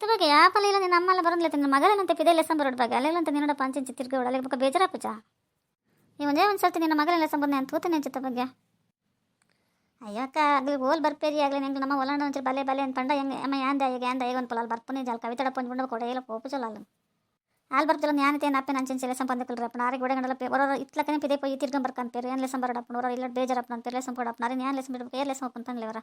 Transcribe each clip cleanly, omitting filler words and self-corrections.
ಅತ್ತ ಬಗ್ಗೆ ಯಾಪಲ್ಲ ಇಲ್ಲ ನಿನ್ನ ಅಮ್ಮಲ್ಲ ಬರೋದಿಲ್ಲ ನಿನ್ನ ಮಗಳಂತೆ ಪಿದೆ ಲೆಸನ್ ಬರೋಡ್ ಬಗ್ಗೆ ಅಲ್ಲೆಲ್ಲಂತ ನಿನ್ನಡ ಪಂಚಿಂಚಿ ತಿರ್ಗೋಡು ಅಲ್ಲಿಗೆ ಬಗ್ಗೆ ಬೇಜಾರಪ್ಪಚ ಈ ಒಂದೇ ಒಂದು ಸರ್ತಿ ನಿನ್ನ ಮಗಳ ಲೆಸನ್ ಬಂದೆ ಅಂತ ತೂತನೆ ಚಿತ್ತ ಬಗ್ಗೆ ಅಯ್ಯಕ್ಕ ಆಗಲಿ ಓಲ್ ಬರ್ಪೇರಿ ಆಗಲಿ ನಂಗೆ ನಮ್ಮ ಒಲಾಂಡ ಒಂಚೂರು ಬಲೆ ಬಲೆ ಅಂತ ಪಂಡ ಹೆಂಗೆ ಅಮ್ಮ ಯಾಂದ ಈಗ ಒಂದು ಪೊಲ ಬರ್ಪನೆ ಜಾಲ ಕವಿತಡ ಪಂಜ್ ಮುಂಡ ಕೊಡ ಇಲ್ಲ ಪೋಪು ಚಲ ಅಲ್ಲ ಆಲ್ ಬರ್ತಿಲ್ಲ ಜ್ಞಾನತೆ ಅಪ್ಪೆ ನಂಚಿನ ಲೆಸನ್ ಬಂದಕ್ಕಲ್ರಪ್ಪ ಆರಿಗೆ ಒಡಗಂಡಲ್ಲ ಹೊರ ಇತ್ಲಕ್ಕನೆ ಪಿದೆ ಪೋಯಿ ತಿರ್ಗಂ ಬರ್ಕಂಪೇರು ಏನು ಲೆಸನ್ ಬರೋಡಪ್ಪ ಹೊರ ಇಲ್ಲ ಬೇಜಾರಪ್ಪ ಅಂತ ಲೆಸನ್ ಕೊಡಪ್ಪ ನಾರೇ ಏನು ಲೆಸನ್ ಬಿಡ್ಬೇಕು ಏನು ಲೆಸನ್ ಹೋಗ್ಕೊಂತಾನೆ ಅವರ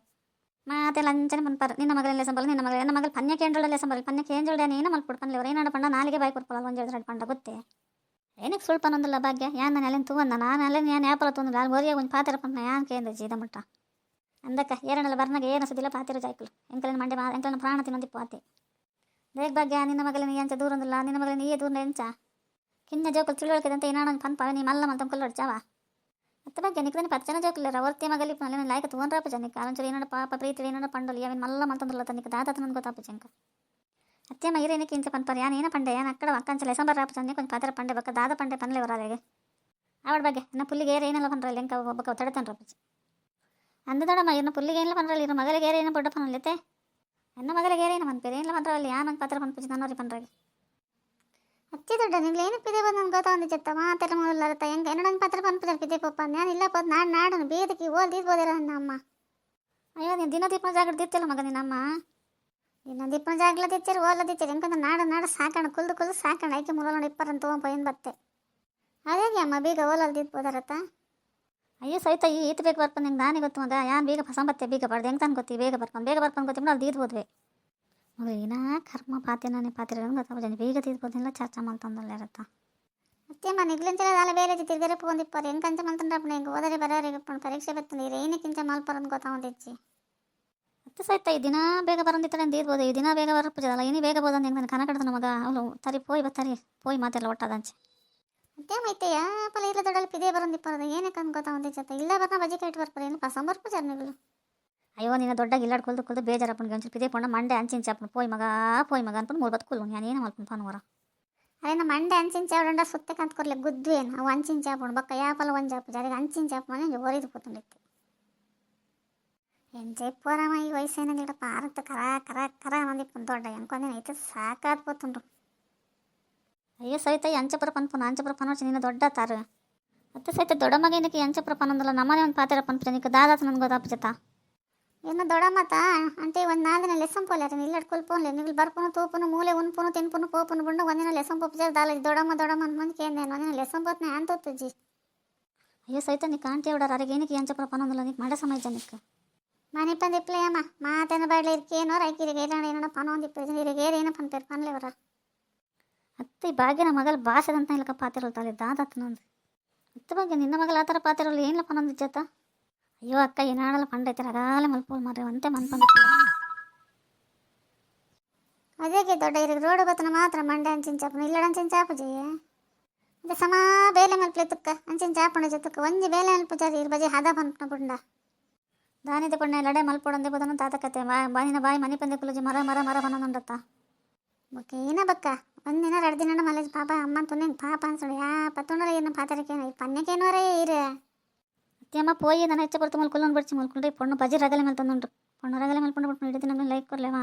ಮತ್ತೆ ಲಂಚನೆ ಮನ್ಪಾರ ನಿನ್ನ ಮಗಳ ಲೆಸನ್ ಬಲ್ಲ ನಿನ್ನ ಮಗಳ ಪನ್ಯಕ್ಕೆ ಏಂಜೊಳ್ಳೆ ಲೆಸನ್ ಬರಲ್ಲ ಪನ್ಯಕ್ಕೆ ಏಂಜೊಳ್ಳೆ ಏನು ಮಲ್ಕೊಡ್ತಾನೆ ಅವ್ರು ಏನಾಡ ಪಂಡ ನಾಲಿಗೆ ಬಾಯಿ ಕೊಡ್ಕೊಳ್ಳಲ್ಲ ಒಂದು ಎರಡು ಪಂಡ ಗೊತ್ತೇ ಏನಕ್ಕೆ ಸುಳ್ಳು ಪನ್ನೊಂದಿಲ್ಲ ಭಾಗ್ಯ ಯಾನ್ ನಾನು ಅಲ್ಲಿಂದ ತೂವನ್ನ ನಾನು ಅಲ್ಲಿಂದ ಏನು ಯಾಪಲ ತೊಂದಿಲ್ಲ ಅಲ್ಲಿ ಬೋರಿಯಾಗ ಒಂದು ಪಾತ್ರ ಪಂತ ಯಾನ್ ಕೇಂದ್ರ ಜೀದ ಮಟ್ಟ ಅಂದಕ್ಕ ಏರಣಲ್ಲ ಬರ್ನಾಗ ಏನು ಸುದಿಲ್ಲ ಪಾತಿರ ಜಾಯ್ಕಲು ಎಂಕಲಿನ ಮಂಡೆ ಎಂಕಲಿನ ಪ್ರಾಣ ತಿನ್ನೊಂದಿಪ್ಪು ಆತೆ ಬೇಗ ಭಾಗ್ಯ ನಿನ್ನ ಮಗಳ ನೀ ಎಂಚ ದೂರೊಂದಿಲ್ಲ ನಿನ್ನ ಮಗಳ ನೀಯೇ ದೂರ ಎಂಚ ಕಿನ್ನ ಜೋಕಲ್ ತಿಳುವಳಿಕೆದಂತ ಏನಾಣ ಪನ್ಪ ನೀ ಮಲ್ಲ ಮಲ್ತ ಕೊಲ್ಲೊಡ್ಚಾವ ಮತ್ತೆ ಬಗ್ಗೆ ನಿಕ್ದನೆ ಪಚ್ಚನ ಜೋಕಿಲ್ಲ ವರ್ತಿ ಮಗಲಿ ಅಲ್ಲಿ ಲಾಯ್ಕ ತಗೊಂಡ್ರಪ್ಪ ಜನಿಕ ಅವಂಚೂರು ಏನೋ ಪಾಪ ಪ್ರೀತಿ ಏನೋ ಪಂಡಲಿ ಅವನ್ ಮಲ್ಲ ಮಲ್ತಂದ್ರಲ್ಲ ತನಿಕ ದಾದಾತ ನನಗೆ ಗೊತ್ತಾಪ ಜಂಕ ಅತ್ತೆಮ್ಮ ಇರೇನಕ್ಕೆ ಇಂಚ ಪನ್ಪರ್ ಯಾನ್ ಏನ ಪಂಡೆ ಯಾನ್ ಅಕ್ಕಡ ಅಕ್ಕಂಚಲ ಎಸಂಬರಾಪ ಚಂದೆ ಕೊಂಚ ಪಾತ್ರ ಪಂಡೆ ಬಕ್ಕ ದಾದ ಪಂಡೆ ಪನ್ಲೆ ವರಾಲೆಗೆ ಅವಳ ಬಗ್ಗೆ ಇನ್ನ ಪುಲ್ಲಿಗೆ ಏರ್ ಏನಲ್ಲ ಪನ್ರಲ್ಲ ಎಂಕ ಒಬ್ಬಕ್ಕ ತಡತನ್ರಪ್ಪ ಅಂದದಡಮ್ಮ ಇನ್ನು ಪುಲ್ಲಿಗೆ ಏನಿಲ್ಲ ಪನ್ರಲ್ಲ ಇನ್ನು ಮಗಳಿಗೆ ಏರೇನ ಬೊಡ್ಡ ಪನಲ್ಲೈತೆ ಎನ್ನ ಮಗಳಿಗೆ ಏರೇನ ಪನ್ಪೇರು ಏನಿಲ್ಲ ಪನ್ರಲ್ಲ ಯಾನ್ ಒಂದು ಪಾತ್ರ ಪನ್ಪುಜಿ ನನ್ನೋರಿ ಪನ್ರಾಗಿ ಅಚ್ಚಿ ದೊಡ್ಡ ನಿಂಗೆ ಏನು ಪಿದೆ ಬಂದು ನಂಗೆ ಗೊತ್ತಾಂದು ಚೆತ್ತ ಮಾತೆಲ್ಲ ಮೊದಲತ್ತ ಹೆಂಗೆ ಏನೊಂದು ಪಾತ್ರ ಪನ್ಪುಜರ್ ಪಿದೆ ಪಪ್ಪ ನಾನು ಇಲ್ಲ ಪೋದು ನಾಡನು ಬೇದಕ್ಕೆ ಓಲ್ ತೀರ್ಬೋದಿರ ನನ್ನ ಅಮ್ಮ ಅಯ್ಯೋ ನೀನು ದಿನ ದೀಪನ ಜಾಗಡ ದಿತ್ತಿಲ್ಲ ಮಗ ನಿನ್ನಮ್ಮ ದಿನ ದೀಪನ ಜಾಗಲ ದಿಚ್ಚರಿ ಓಲ ದಿಚ್ಚರಿ ಹೆಂಗಂದ್ರೆ ನಾಡ ಸಾಕಣ ಕುಲ್ದು ಸಾಕಣ ಐಕೆ ಮೂಲ ನೋಡಿ ಇಪ್ಪರಂತ ತೊಗೊಂಡು ಏನು ಬತ್ತೆ ಅದೇ ಅಮ್ಮ ಬೇಗ ಓಲಲ್ಲಿ ದಿತ್ಬೋದಾರತ್ತ ಅಯ್ಯೋ ಸಹಿತ ಈತ ಬೇಗ ಬರ್ಕೊಂಡು ನಿಂಗೆ ನಾನೇ ಗೊತ್ತು ಮಗ ಯಾನ್ ಬೇಗ ಸಂಬತ್ತೆ ಬೇಗ ಬರ್ದು ಹೆಂಗೆ ತಾನು ಗೊತ್ತಿ ಬೇಗ ಬರ್ಕೊಂಡು ಗೊತ್ತಿ ಅಲ್ಲಿ ದೀದ್ಬೋದ್ವಿ ಮಗ ಏನಾ ಕರ್ಮ ಪಾತೆ ನಾನೇ ಪಾತ್ರೆ ಗೊತ್ತಾಗ ಜನ ಬೇಗ ತೀರ್ಬೋದಿಲ್ಲ ಚರ್ಚೆ ಮಾಡ್ತಂದಲ್ಲ ಇರತ್ತ ಅತ್ತೆಮ್ಮ ನಿಗ್ಲಿಂಚಲ ಅಲ್ಲ ಬೇರೆ ತಿರ್ಗರೆ ಪೋಂದಿಪ್ಪಾರು ಹೆಂಗೆ ಕಂಚ ಮಾಡ್ತಂಡ್ರಪ್ಪ ಹೆಂಗೆ ಓದರೆ ಬರೋರಿಗೆ ಪರೀಕ್ಷೆ ಬರ್ತಂದು ಏನಕ್ಕಿಂಚ ಮಲ್ಪರಂದು ಗೊತ್ತಾವಂದಿಚ್ಚಿ ಮತ್ತೆ ಸಹಿತ ಈ ದಿನ ಬೇಗ ಬರಂದಿತ್ತಲ್ಲ ದೀರ್ಬೋದು ಈ ದಿನ ಬೇಗ ಬರಪ್ಪದಲ್ಲ ಏನೇ ಬೇಗ ಬೋದಂದು ಹೆಂಗೆ ನಾನು ಕನಕಡ್ದ ಮಗ ಅವಳು ತರಿ ಪೋಯ್ ಮಾತೆಲ್ಲ ಒಟ್ಟದಂಚೆ ಅತ್ತೆಮ್ಮ ಐತೆ ಯಾಪಲ ಇಲ್ಲ ದೊಡ್ಡಲ್ಲಿ ಪಿದೇ ಬರಂದಿಪ್ಪಾರದ ಏನಕ್ಕೆ ಅಂದು ಗೊತ್ತಾವಂದಿಚ್ಚತ್ತ ಇಲ್ಲ ಬರ್ನ ಬಜೆ ಕೈಟ್ ಬರ್ಪಾರ ಏನು ಪಸಂಬರ್ಪು ಜರ್ನಿಗಳು ಅಯ್ಯೋ ನಿನ್ನ ದೊಡ್ಡ ಗಿಲ್ಲಾಡ್ ಕೊಲ್ದು ಬೇಜಾರಪ್ಪನಿಗೆ ಒಂಚೂರು ಪಿದೆ ಪೊಂಡ ಮಂಡೆ ಅಂಚಿಂಚಾಪನ ಪೋಯ್ ಮಗ ಅನ್ಕೊಂಡು ಮೂರು ಬದುಕುಲು ನಾನು ಏನು ಮಲ್ಪನ ಪನ್ವರ ಅದೇನ ಮಂಡೆ ಅಂಚಿಂಚಾಪಡ ಸುತ್ತೆ ಕಂತ್ಕೊರ್ಲೆ ಗುದ್ವೇನು ಅವು ಅಂಚಿಂಚಾಪಣ ಬಕ್ಕ ಯಾಪಲ ಒಂಜಾಪು ಜಾರಿಗೆ ಅಂಚಿಂಚಾಪ ಮನೆ ಓರಿದು ಕೂತುಂಡಿತ್ತು ಎಂಜೆಪ್ಪೋರಮ್ಮ ಈ ವಯಸ್ಸೇನಾಗಿಲ್ಲ ಪಾರತ್ತು ಕರ ಮಂದಿಪ್ಪನ ದೊಡ್ಡ ಅನ್ಕೊಂಡೇನು ಐತೆ ಸಾಕಾದ್ ಪೋತುಂಡ್ರು ಅಯ್ಯೋ ಸಹಿತ ಅಂಚಪುರ ಅಂಚಪುರ ಪನೋಚಿ ನಿನ್ನ ದೊಡ್ಡ ತಾರು ಮತ್ತೆ ಸಹಿತ ದೊಡ್ಡ ಮಗ ಏನಕ್ಕೆ ಅಂಚಪುರ ಪನೊಂದಲ್ಲ ನಮ್ಮನೆ ಒಂದು ಪಾತ್ರ ಪನ್ಪುಜ ನಿಕ್ಕೆ ದಾದಾತ ನನಗೆ ಗೊತ್ತಾಪುಜತ ಏನು ದೊಡ್ಡ ಮಾತ అంటే ಒಂದು 4 ದಿನ ಲೆಸನ್ ಪೋಲೆ ಇಲ್ಲ ಕೊಲ್ಪೋನ್ಲೆ ನೀವು ಬರ್ಪುನು ತೂಪುನು ಮೂಲೆ ಉನ್ಪುನು ತಿನ್ಪುನು ಪೋಪುನು ಬುಂಡ ಒಂದಿನ ಲೆಸನ್ ಪೋಪು ದಾಲ ದೊಡ್ಡಮ್ಮ ಮಂದಿಗೆ ಏನು ಒಂದಿನ ಲೆಸನ್ ಪೋತ್ನೆ ಅಂತೊತ್ತಜ್ಜಿ ಅಯ್ಯೋ ಸಹಿತ ನೀ ಕಾಂತಿ ಅವಡಾರ ಅರಿಗೆ ಏನಕ್ಕೆ ಅಂಚಪುರ ಪನೊಂದಲ್ಲ ನೀನು ಮಾಡ ಸಮಯ ಜನಕ್ಕೆ ಮನೆ ಪಂದಿಪ್ಲೆ ಅಮ್ಮ ಮಾತೇನ ಬಾಡ್ಲೆ ಇರ್ಕೇನೋ ರೈಕಿರಿಗೆ ಏನೋ ಪನೊಂದಿಪ್ಪ ಇರಿಗೆ ಏನೋ ಪನ್ಪೇರು ಪನ್ಲೆವರ ಅತ್ತೆ ಭಾಗ್ಯನ ಮಗಲ್ ಭಾಷೆದಂತ ಇಲ್ಲಕ ಪಾತಿರಲ್ತಾಳೆ ದಾದಾತ ನಂದು ಅತ್ತ ಬಗ್ಗೆ ನಿನ್ನ ಮಗಲ ಆ ಥರ ಪಾತಿರಲ್ಲ ಏನಿಲ್ಲ ಪನೊಂದಿಚ್ಚತ್ತ ಅಯ್ಯೋ ಅಕ್ಕ ಏನಾಡಲ್ಲ ಪಂಡೈತೆ ರಗಾಲೆ ಮಲ್ಪೋಲ್ ಮಾರ್ರೆ ಅಂತೆ ಮನ್ಪಂದಿಲ್ಲ ಅದೇಗೆ ದೊಡ್ಡ ಇರಿಗೆ ರೋಡ್ ಬತ್ತನ ಮಾತ್ರ ಮಂಡೆ ಅಂಚಿಂಚಾಪನ ಇಲ್ಲ ಅಂಚಿಂಚಾಪಜಿ ಅದೇ ಸಮಾ ಬೇಲೆ ಮಲ್ಪಲೆ ತುಕ್ಕ ಅಂಚಿಂಚಾಪಣ ಜೊತ್ತಕ್ಕ ಒಂಜಿ ಬೇಲೆ ಮಲ್ಪುಜಾರಿ ಇರ್ ಬಜಿ ಹದ ಪನ್ಪನ ಬುಂಡ ದಾನಿದ ಪುಣ್ಯ ಲಡೆ ಮಲ್ಪೊಡಂದೆ ಬದನ ತಾತಕತೆ ಬಾಯಿನ ಬಾಯಿ ಮನೆ ಪಂದೆ ಕುಲಜಿ ಮರ ಪನೊಂದತ್ತ ಬಕ್ಕ ಏನ ಬಕ್ಕ ಒಂದಿನ 2 ದಿನ ಮಲೆ ಪಾಪ ಅಮ್ಮ ತುನ್ನೆ ಪಾಪ ಅನ್ಸೋಣ ಯಾ ಪತ್ತೊಂಡಲ್ಲ ಏನು ಪಾತರಕ್ಕೇನು ಈ ಪನ್ಯಕ್ಕೇನೋರೇ ಇರೇ ಅತ್ತೆಮ್ಮ ಪೋಯಿ ನಾನು ಹೆಚ್ಚು ಬರ್ತು ಮಲ್ಕೊಂಡು ಬಡ್ಚಿ ಮಲ್ಕೊಂಡ್ರಿ ಪೊಣ್ಣು ಬಜಿ ರಗಲೆ ಮಲ್ತಂದುಂಟು ಪೊಣ್ಣು ರಗಲೆ ಮಲ್ಕೊಂಡು ಬಿಟ್ಟು ಹಿಡಿದಿನ ಲೈಕ್ ಕೊರ್ಲೇವಾ